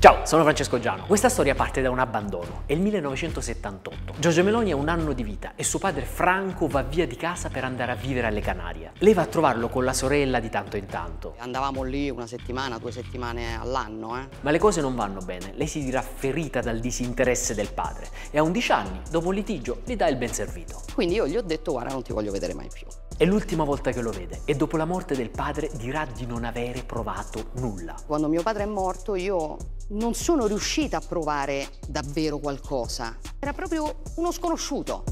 Ciao, sono Francesco Giano. Questa storia parte da un abbandono. È il 1978. Giorgia Meloni ha un anno di vita e suo padre Franco va via di casa per andare a vivere alle Canarie. Lei va a trovarlo con la sorella di tanto in tanto. Andavamo lì una settimana, 2 settimane all'anno. Ma le cose non vanno bene. Lei si dirà ferita dal disinteresse del padre e a 11 anni, dopo un litigio, gli dà il ben servito. Quindi io gli ho detto: guarda, non ti voglio vedere mai più. È l'ultima volta che lo vede e dopo la morte del padre dirà di non avere provato nulla. Quando mio padre è morto io non sono riuscita a provare davvero qualcosa. Era proprio uno sconosciuto.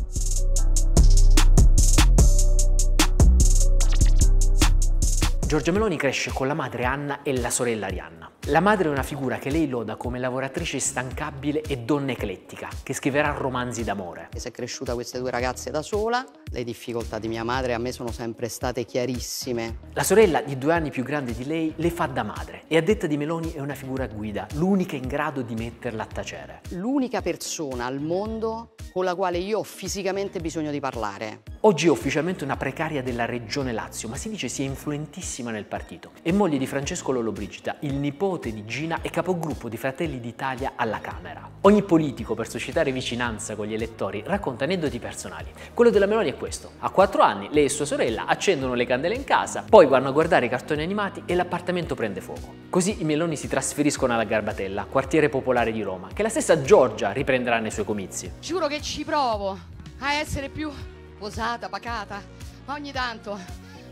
Giorgia Meloni cresce con la madre Anna e la sorella Arianna. La madre è una figura che lei loda come lavoratrice instancabile e donna eclettica, che scriverà romanzi d'amore. Si è cresciuta queste 2 ragazze da sola. Le difficoltà di mia madre a me sono sempre state chiarissime. La sorella, di 2 anni più grande di lei, le fa da madre e a detta di Meloni è una figura guida, l'unica in grado di metterla a tacere. L'unica persona al mondo con la quale io ho fisicamente bisogno di parlare. Oggi è ufficialmente una precaria della regione Lazio, ma si dice sia influentissima nel partito. È moglie di Francesco Lollobrigida, il nipote di Gina e capogruppo di Fratelli d'Italia alla Camera. Ogni politico, per suscitare vicinanza con gli elettori, racconta aneddoti personali. Quello della Meloni è questo. A 4 anni lei e sua sorella accendono le candele in casa, poi vanno a guardare i cartoni animati e l'appartamento prende fuoco. Così i Meloni si trasferiscono alla Garbatella, quartiere popolare di Roma, che la stessa Giorgia riprenderà nei suoi comizi. Giuro che ci provo a essere più posata, pacata, ma ogni tanto.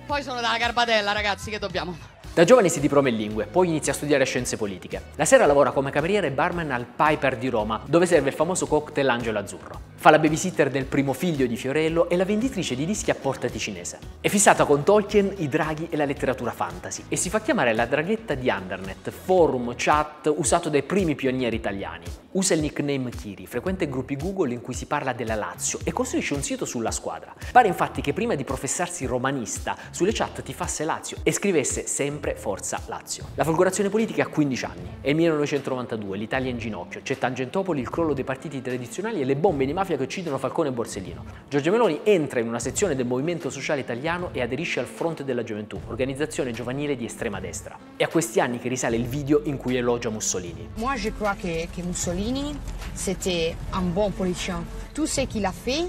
Poi sono dalla Garbatella, ragazzi, che dobbiamo? Da giovane si diploma in lingue, poi inizia a studiare scienze politiche. La sera lavora come cameriere e barman al Piper di Roma, dove serve il famoso cocktail Angelo Azzurro. Fa la babysitter del primo figlio di Fiorello e la venditrice di dischi a Porta Ticinese. È fissata con Tolkien, i draghi e la letteratura fantasy e si fa chiamare la draghetta di Andernet, forum, chat usato dai primi pionieri italiani. Usa il nickname Kiri, frequenta gruppi Google in cui si parla della Lazio e costruisce un sito sulla squadra. Pare infatti che prima di professarsi romanista sulle chat tifasse Lazio e scrivesse sempre Forza Lazio. La folgorazione politica ha 15 anni. È il 1992, l'Italia è in ginocchio, c'è Tangentopoli, il crollo dei partiti tradizionali e le bombe di mafia che uccidono Falcone e Borsellino. Giorgia Meloni entra in una sezione del Movimento Sociale Italiano e aderisce al Fronte della Gioventù, organizzazione giovanile di estrema destra. È a questi anni che risale il video in cui elogia Mussolini. Moi, je crois que Mussolini, c'était un bon politicien. Tout ce qu'il a fait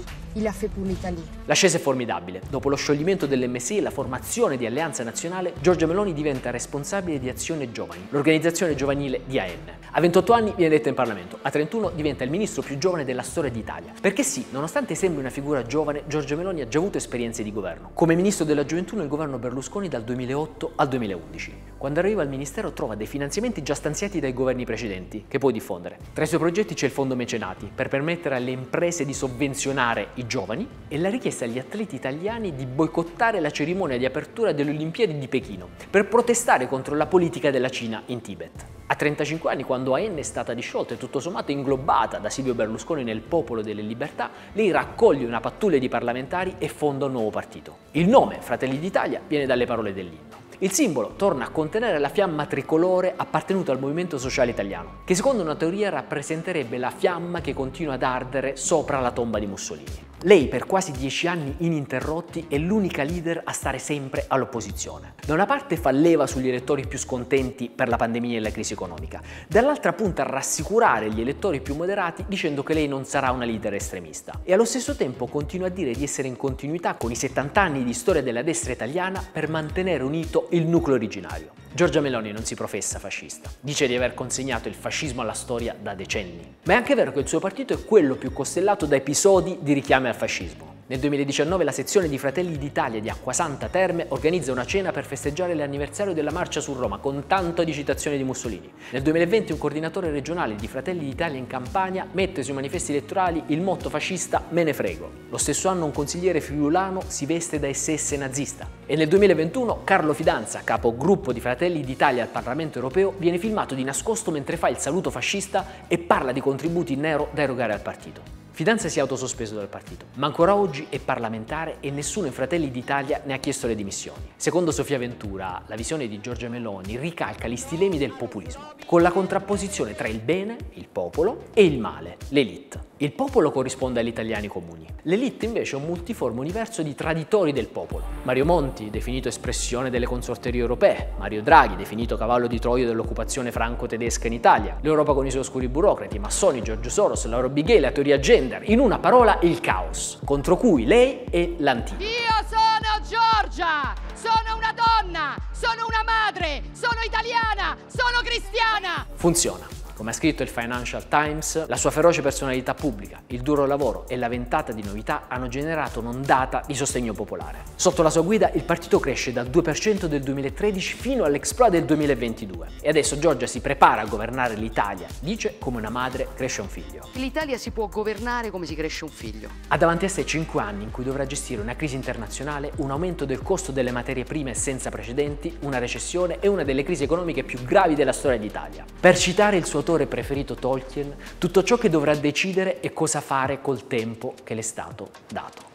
pour l'Italie. L'ascesa è formidabile. Dopo lo scioglimento dell'MSI e la formazione di Alleanza Nazionale, Giorgia Meloni diventa responsabile di Azione Giovani, l'organizzazione giovanile di AN. A 28 anni viene eletta in Parlamento, a 31 diventa il ministro più giovane della storia d'Italia. Perché sì, nonostante sembri una figura giovane, Giorgia Meloni ha già avuto esperienze di governo. Come ministro della Gioventù nel governo Berlusconi dal 2008 al 2011. Quando arriva al ministero trova dei finanziamenti già stanziati dai governi precedenti, che può diffondere. Tra i suoi progetti c'è il Fondo Mecenati, per permettere alle imprese di sovvenzionare i giovani, e la richiesta agli atleti italiani di boicottare la cerimonia di apertura delle Olimpiadi di Pechino, per protestare contro la politica della Cina in Tibet. A 35 anni, quando AN è stata disciolta e tutto sommato inglobata da Silvio Berlusconi nel Popolo delle Libertà, lei raccoglie una pattuglia di parlamentari e fonda un nuovo partito. Il nome, Fratelli d'Italia, viene dalle parole dell'inno. Il simbolo torna a contenere la fiamma tricolore appartenuta al Movimento Sociale Italiano, che secondo una teoria rappresenterebbe la fiamma che continua ad ardere sopra la tomba di Mussolini. Lei, per quasi 10 anni ininterrotti, è l'unica leader a stare sempre all'opposizione. Da una parte fa leva sugli elettori più scontenti per la pandemia e la crisi economica, dall'altra punta a rassicurare gli elettori più moderati dicendo che lei non sarà una leader estremista. E allo stesso tempo continua a dire di essere in continuità con i 70 anni di storia della destra italiana per mantenere unito il nucleo originario. Giorgia Meloni non si professa fascista, dice di aver consegnato il fascismo alla storia da decenni. Ma è anche vero che il suo partito è quello più costellato da episodi di richiami al fascismo. Nel 2019 la sezione di Fratelli d'Italia di Acquasanta Terme organizza una cena per festeggiare l'anniversario della marcia su Roma con tanto di citazioni di Mussolini. Nel 2020 un coordinatore regionale di Fratelli d'Italia in Campania mette sui manifesti elettorali il motto fascista "Me ne frego". Lo stesso anno un consigliere friulano si veste da SS nazista. E nel 2021 Carlo Fidanza, capogruppo di Fratelli d'Italia al Parlamento europeo, viene filmato di nascosto mentre fa il saluto fascista e parla di contributi in nero da erogare al partito. Fidanza si è autosospeso dal partito, ma ancora oggi è parlamentare e nessuno in Fratelli d'Italia ne ha chiesto le dimissioni. Secondo Sofia Ventura, la visione di Giorgia Meloni ricalca gli stilemi del populismo, con la contrapposizione tra il bene, il popolo, e il male, l'élite. Il popolo corrisponde agli italiani comuni. L'élite invece è un multiforme universo di traditori del popolo. Mario Monti, definito espressione delle consorterie europee, Mario Draghi, definito cavallo di Troia dell'occupazione franco-tedesca in Italia, l'Europa con i suoi oscuri burocrati, massoni, George Soros, Laura Bigay, la teoria gender, in una parola il caos, contro cui lei è l'antidoto. Io sono Giorgia, sono una donna, sono una madre, sono italiana, sono cristiana. Funziona. Come ha scritto il Financial Times, la sua feroce personalità pubblica, il duro lavoro e la ventata di novità hanno generato un'ondata di sostegno popolare. Sotto la sua guida il partito cresce dal 2% del 2013 fino all'exploit del 2022 e adesso Giorgia si prepara a governare l'Italia, dice come una madre cresce un figlio. L'Italia si può governare come si cresce un figlio. Ha davanti a sé 5 anni in cui dovrà gestire una crisi internazionale, un aumento del costo delle materie prime senza precedenti, una recessione e una delle crisi economiche più gravi della storia d'Italia. Per citare il suo autore preferito Tolkien, tutto ciò che dovrà decidere è cosa fare col tempo che le è stato dato.